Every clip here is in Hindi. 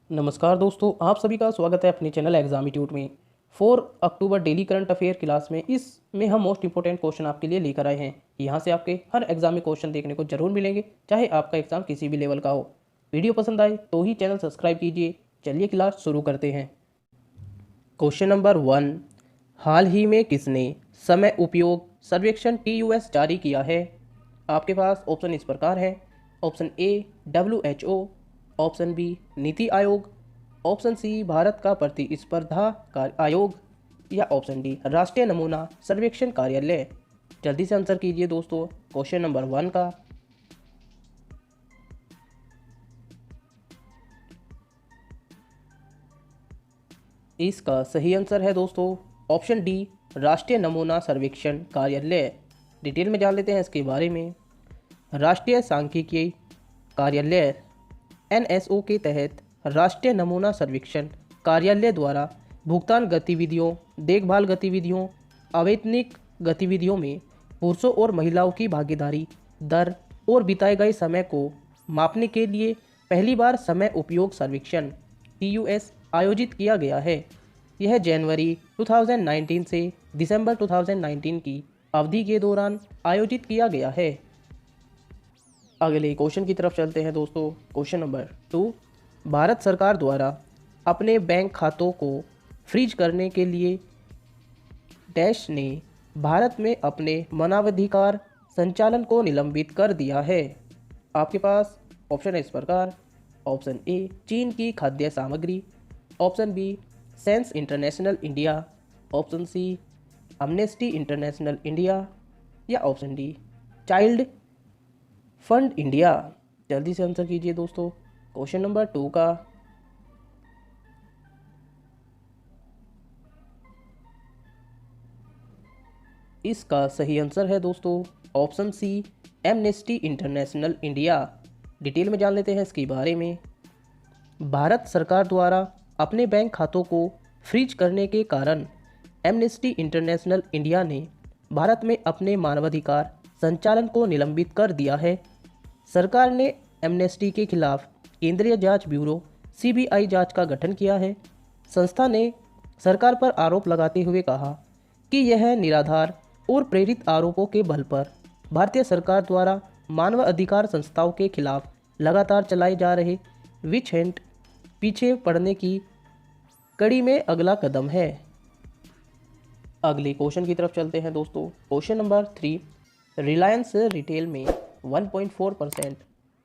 नमस्कार दोस्तों, आप सभी का स्वागत है अपने चैनल एग्जामिट्यूट में। 4 अक्टूबर डेली करंट अफेयर क्लास में इसमें हम मोस्ट इंपॉर्टेंट क्वेश्चन आपके लिए लेकर आए हैं। यहाँ से आपके हर एग्जाम में क्वेश्चन देखने को जरूर मिलेंगे, चाहे आपका एग्जाम किसी भी लेवल का हो। वीडियो पसंद आए तो ही चैनल सब्सक्राइब कीजिए। चलिए क्लास शुरू करते हैं। क्वेश्चन नंबर 1, हाल ही में किसने समय उपयोग सर्वेक्षण TUS जारी किया है? आपके पास ऑप्शन इस प्रकार है। Option A WHO, option B NITI Aayog, option C Bharat का प्रतिस्पर्धा आयोग, या ऑप्शन डी राष्ट्रीय नमूना सर्वेक्षण कार्यालय। जल्दी से आंसर कीजिए दोस्तों क्वेश्चन नंबर 1 का। इसका सही आंसर है दोस्तों ऑप्शन डी राष्ट्रीय नमूना सर्वेक्षण कार्यालय। डिटेल में जान लेते हैं इसके बारे में। राष्ट्रीय सांख्यिकी कार्यालय NSO के तहत राष्ट्रीय नमूना सर्वेक्षण कार्यालय द्वारा भुगतान गतिविधियों, देखभाल गतिविधियों, अवैतनिक गतिविधियों में पुरुषों और महिलाओं की भागीदारी, दर और बिताए गए समय को मापने के लिए पहली बार समय उपयोग सर्वेक्षण TUS आयोजित किया गया है। यह जनवरी 2019 से दिसंबर 2019 की अवधि के दौरान आयोजित किया गया है। अगले क्वेश्चन की तरफ चलते हैं दोस्तों। क्वेश्चन नंबर 2, भारत सरकार द्वारा अपने बैंक खातों को फ्रीज करने के लिए डैश ने भारत में अपने मानवाधिकार संचालन को निलंबित कर दिया है। आपके पास ऑप्शन है इस प्रकार। ऑप्शन ए चीन की खाद्य सामग्री, option B sense international India, option C Amnesty International India, या option D Child Fund India. जल्दी से आंसर कीजिए दोस्तों क्वेश्चन नंबर 2 का। इसका सही आंसर है दोस्तों option C Amnesty International India. Detail में जान लेते हैं इसके बारे में। भारत सरकार द्वारा अपने बैंक खातों को फ्रीज करने के कारण एमनेस्टी इंटरनेशनल इंडिया ने भारत में अपने मानवाधिकार संचालन को निलंबित कर दिया है। सरकार ने एमनेस्टी के खिलाफ केंद्रीय जांच ब्यूरो CBI जांच का गठन किया है। संस्था ने सरकार पर आरोप लगाते हुए कहा कि यह निराधार और प्रेरित आरोपों के बल पर भारतीय सरकार द्वारा मानव अधिकार संस्थाओं के खिलाफ लगातार चलाए जा रहे विच हंट पीछे पड़ने की कड़ी में अगला कदम है। अगले क्वेश्चन की तरफ चलते हैं दोस्तों। क्वेश्चन नंबर 3, रिलायंस रिटेल में 1.4%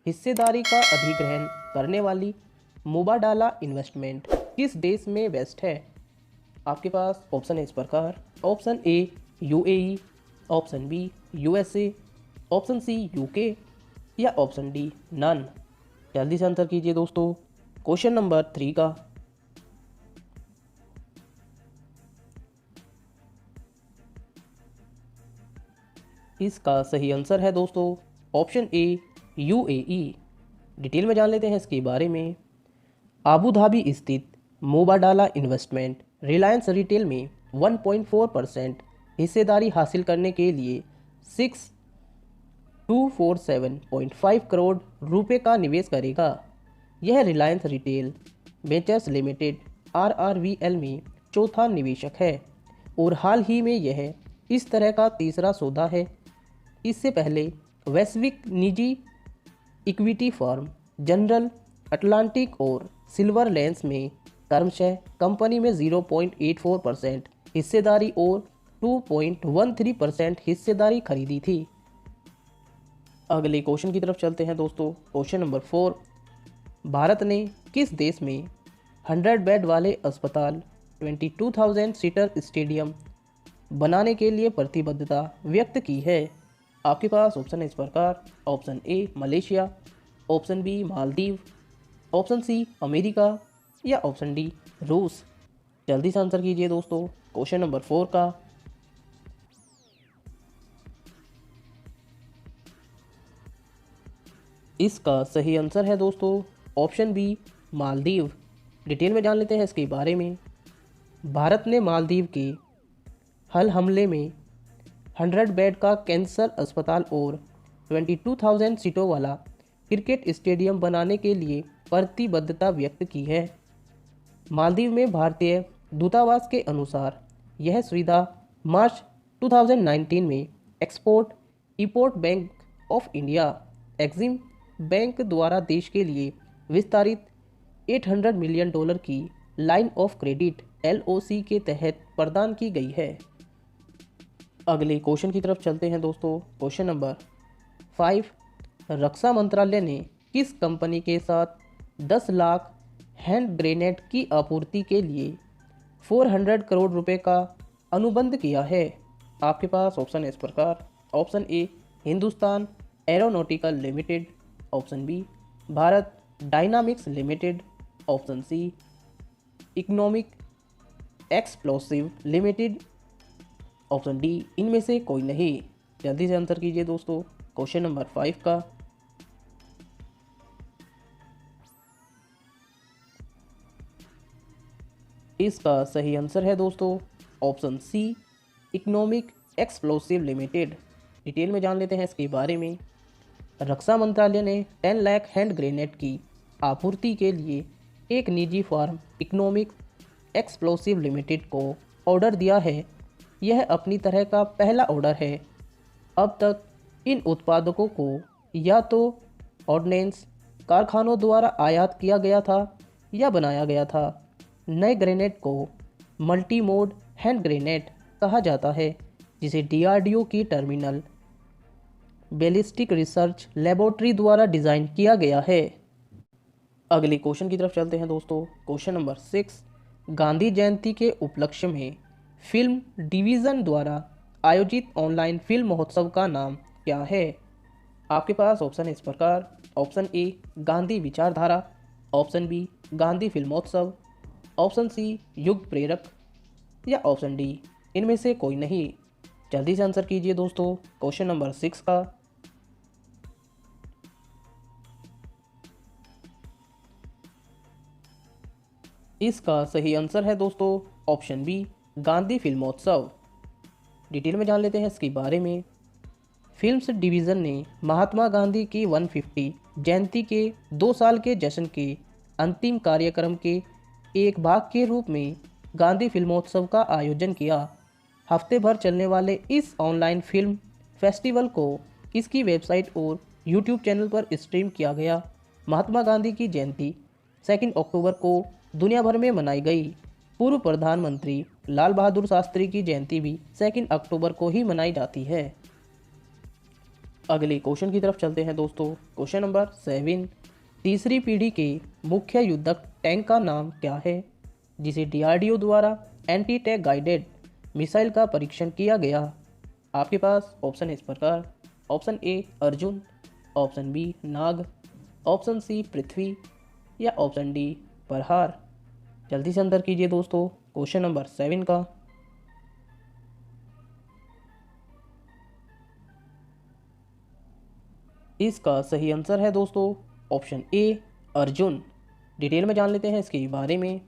हिस्सेदारी का अधिग्रहण करने वाली मुबाडाला इन्वेस्टमेंट किस देश में बेस्ट है? आपके पास ऑप्शन है इस प्रकार। Option A UAE, option B USA, option C UK, या ऑप्शन डी नन। जल्दी से आंसर कीजिए दोस्तों क्वेश्चन नंबर 3 का। इसका सही आंसर है दोस्तों ऑप्शन ए UAE। डिटेल में जान लेते हैं इसके बारे में। आबू धाबी स्थित मुबाडाला इन्वेस्टमेंट रिलायंस रिटेल में 1.4% हिस्सेदारी हासिल करने के लिए 6247.5 करोड़ रुपए का निवेश करेगा। यह Reliance retail ventures limited RRVL में चौथा निवेशक है और हाल ही में यह इस तरह का तीसरा सौदा है। इससे पहले वैश्विक निजी इक्विटी फर्म जनरल अटलांटिक और सिल्वर लेंस में क्रमशः कंपनी में 0.84% हिस्सेदारी और 2.13% हिस्सेदारी खरीदी थी। अगले क्वेश्चन की तरफ चलते हैं दोस्तों। क्वेश्चन नंबर 4, भारत ने किस देश में 100 बेड वाले अस्पताल 22,000 सीटर स्टेडियम बनाने के लिए प्रतिबद्धता व्यक्त की है? आपके पास ऑप्शन है इस प्रकार। Option A Malaysia, option B Maldives, option C America, या ऑप्शन डी रूस। जल्दी से आंसर कीजिए दोस्तों क्वेश्चन नंबर 4 का। इसका सही आंसर है दोस्तों ऑप्शन बी मालदीव। डिटेल में जान लेते हैं इसके बारे में। भारत ने मालदीव के हल हमले में 100 बेड का कैंसर अस्पताल और 22,000 सीटों वाला क्रिकेट स्टेडियम बनाने के लिए प्रतिबद्धता व्यक्त की है। मालदीव में भारतीय दूतावास के अनुसार यह सुविधा मार्च 2019 में export import bank of India Exim bank द्वारा देश के लिए विस्तारित $800 मिलियन की लाइन ऑफ क्रेडिट LOC के तहत प्रदान की गई है। अगले क्वेश्चन की तरफ चलते हैं दोस्तों। क्वेश्चन नंबर 5, रक्षा मंत्रालय ने किस कंपनी के साथ 10 लाख हैंड ग्रेनेड की आपूर्ति के लिए 400 करोड़ रुपए का अनुबंध किया है? आपके पास ऑप्शन है इस प्रकार। Option A Hindustan Aeronautical Limited, option B Bharat Dynamics Limited, option C economic explosive limited, option D इनमें से कोई नहीं। जल्दी से आंसर कीजिए दोस्तों क्वेश्चन नंबर 5 का। इसका सही आंसर है दोस्तों option C economic explosive limited. Detail में जान लेते हैं इसके बारे में। रक्षा मंत्रालय ने 10 लाख हैंड ग्रेनेड की आपूर्ति के लिए एक निजी फर्म इकोनॉमिक एक्सप्लोसिव लिमिटेड को ऑर्डर दिया है। यह अपनी तरह का पहला ऑर्डर है। अब तक इन उत्पादकों को या तो ऑर्डिनेंस कारखानों द्वारा आयात किया गया था या बनाया गया था। नए ग्रेनेड को मल्टी मोड हैंड ग्रेनेड कहा जाता है, जिसे DRDO की टर्मिनल बैलिस्टिक रिसर्च लेबोरेटरी द्वारा डिज़ाइन किया गया है। अगले क्वेश्चन की तरफ चलते हैं दोस्तों। क्वेश्चन नंबर 6, गांधी जयंती के उपलक्ष्य में फिल्म डिवीज़न द्वारा आयोजित ऑनलाइन फिल्म महोत्सव का नाम क्या है? आपके पास ऑप्शन है इस प्रकार। ऑप्शन ए गांधी विचारधारा, ऑप्शन बी गांधी फिल्मोत्सव, ऑप्शन सी युग प्रेरक या ऑप्शन डी इनमें से कोई नहीं। जल्दी से आंसर कीजिए दोस्तों क्वेश्चन नंबर 6 का। इसका सही आंसर है दोस्तों ऑप्शन बी गांधी फिल्मोत्सव। डिटेल में जान लेते हैं इसके बारे में। फिल्म्स डिवीज़न ने महात्मा गांधी की 150 जयंती के 2 साल के जश्न के अंतिम कार्यक्रम के एक भाग के रूप में गांधी फिल्मोत्सव का आयोजन किया। हफ्ते भर चलने वाले इस ऑनलाइन फिल्म फेस्टिवल को इसकी वेबसाइट और यूट्यूब चैनल पर स्ट्रीम किया गया। महात्मा गांधी की जयंती 2 अक्टूबर को दुनिया भर में मनाई गई। पूर्व प्रधानमंत्री लाल बहादुर शास्त्री की जयंती भी 2 अक्टूबर को ही मनाई जाती है। अगले क्वेश्चन की तरफ चलते हैं दोस्तों। क्वेश्चन नंबर 7, तीसरी पीढ़ी के मुख्य युद्धक टैंक का नाम क्या है, जिसे DRDO द्वारा एंटी टैंक गाइडेड मिसाइल का परीक्षण किया गया? आपके पास ऑप्शन है इस प्रकार। Option A Arjun, option B Nag, option C Prithvi या ऑप्शन डी प्रहार। जल्दी से आंसर कीजिए दोस्तों क्वेश्चन नंबर 7 का। इसका सही आंसर है दोस्तों ऑप्शन ए अर्जुन। डिटेल में जान लेते हैं इसके बारे में।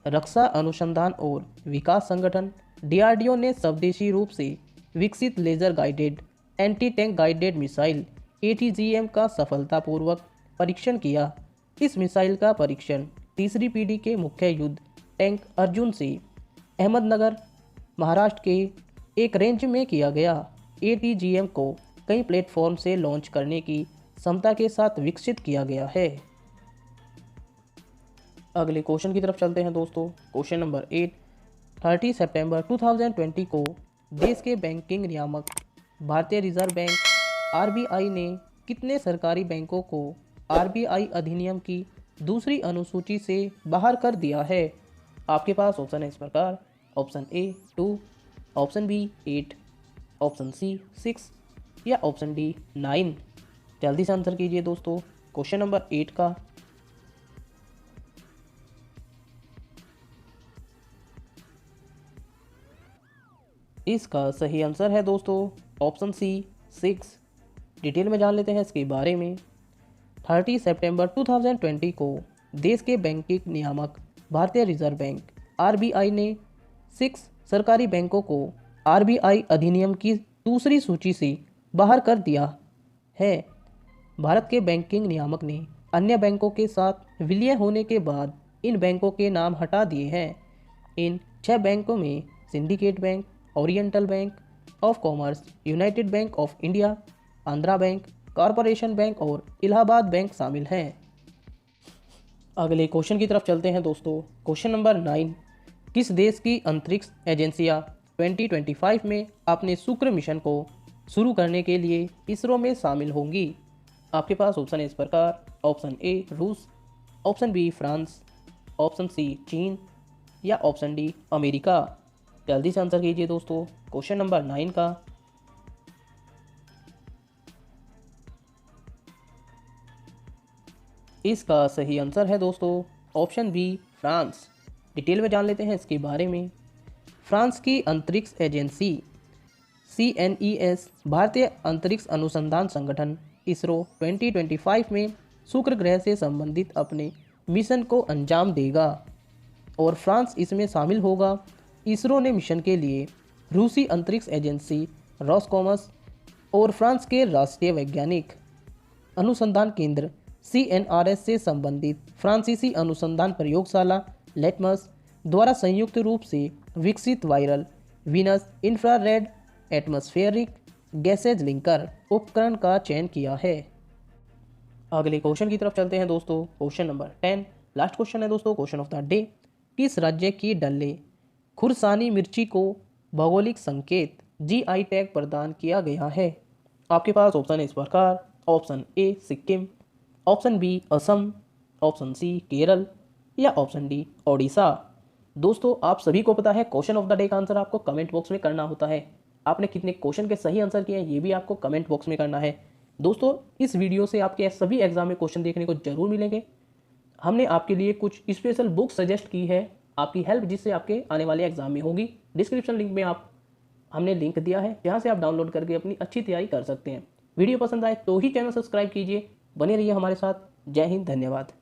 रक्षा अनुसंधान और विकास संगठन DRDO ने स्वदेशी रूप से विकसित laser guided anti tank guided missile ATGM का सफलतापूर्वक परीक्षण किया। इस मिसाइल का परीक्षण तीसरी पीढ़ी के मुख्य युद्ध टैंक अर्जुन से अहमदनगर महाराष्ट्र के एक रेंज में किया गया। ATGM को कई प्लेटफॉर्म से लॉन्च करने की क्षमता के साथ विकसित किया गया है। अगले क्वेश्चन की तरफ चलते हैं दोस्तों। क्वेश्चन नंबर 8, 30 सितंबर 2020 को देश के बैंकिंग नियामक भारतीय रिजर्व बैंक RBI ने कितने सरकारी बैंकों को RBI अधिनियम की दूसरी अनुसूची से बाहर कर दिया है? आपके पास ऑप्शन है इस प्रकार। Option A 2, option B 8, option C 6 या ऑप्शन डी 9। जल्दी से आंसर कीजिए दोस्तों क्वेश्चन नंबर 8 का। इसका सही आंसर है दोस्तों ऑप्शन सी 6। डिटेल में जान लेते हैं इसके बारे में। 30 सितंबर 2020 को देश के बैंकिंग नियामक भारतीय रिजर्व बैंक RBI ने 6 सरकारी बैंकों को RBI अधिनियम की दूसरी सूची से बाहर कर दिया है। भारत के बैंकिंग नियामक ने अन्य बैंकों के साथ विलय होने के बाद इन बैंकों के नाम हटा दिए हैं। इन 6 बैंकों में syndicate bank, oriental bank of commerce, United bank of India, Andhra bank, corporation bank और इलाहाबाद बैंक शामिल हैं। अगले क्वेश्चन की तरफ चलते हैं दोस्तों। क्वेश्चन नंबर 9, किस देश की अंतरिक्ष एजेंसियां 2025 में अपने शुक्र मिशन को शुरू करने के लिए इसरो में शामिल होंगी? आपके पास ऑप्शन है इस प्रकार। ऑप्शन ए रूस, option B France, option C चीन या ऑप्शन डी अमेरिका। जल्दी से आंसर कीजिए दोस्तों क्वेश्चन नंबर 9 का। इसका सही आंसर है दोस्तों ऑप्शन बी फ्रांस। डिटेल में जान लेते हैं इसके बारे में। फ्रांस की अंतरिक्ष एजेंसी CNES भारतीय अंतरिक्ष अनुसंधान संगठन इसरो 2025 में शुक्र ग्रह से संबंधित अपने मिशन को अंजाम देगा और फ्रांस इसमें शामिल होगा। इसरो ने मिशन के लिए रूसी अंतरिक्ष एजेंसी रॉसकॉमस और फ्रांस के राष्ट्रीय वैज्ञानिक अनुसंधान केंद्र CNRS से संबंधित फ्रांसीसी अनुसंधान प्रयोगशाला लेटमस द्वारा संयुक्त रूप से विकसित viral Venus infrared atmospheric gases linker उपकरण का चयन किया है। अगले क्वेश्चन की तरफ चलते हैं दोस्तों। क्वेश्चन नंबर 10 लास्ट क्वेश्चन है दोस्तों, क्वेश्चन ऑफ द डे। किस राज्य की डल्ले खुरसानी मिर्ची को भौगोलिक संकेत GI टैग प्रदान किया गया है? आपके पास ऑप्शन है इस प्रकार। Option A Sikkim, option B Assam, option C Kerala या ऑप्शन डी ओडिशा। दोस्तों आप सभी को पता है क्वेश्चन ऑफ द डे का आंसर आपको कमेंट बॉक्स में करना होता है। आपने कितने क्वेश्चन के सही आंसर किए हैं ये भी आपको कमेंट बॉक्स में करना है। दोस्तों इस वीडियो से आपके सभी एग्जाम में क्वेश्चन देखने को जरूर मिलेंगे। हमने आपके लिए कुछ स्पेशल बुक सजेस्ट की है आपकी हेल्प, जिससे आपके आने वाले एग्जाम में होगी। डिस्क्रिप्शन लिंक में हमने लिंक दिया है जहाँ से आप डाउनलोड करके अपनी अच्छी तैयारी कर सकते हैं। वीडियो पसंद आए तो ही चैनल सब्सक्राइब कीजिए। बने रहिए हमारे साथ। जय हिंद, धन्यवाद।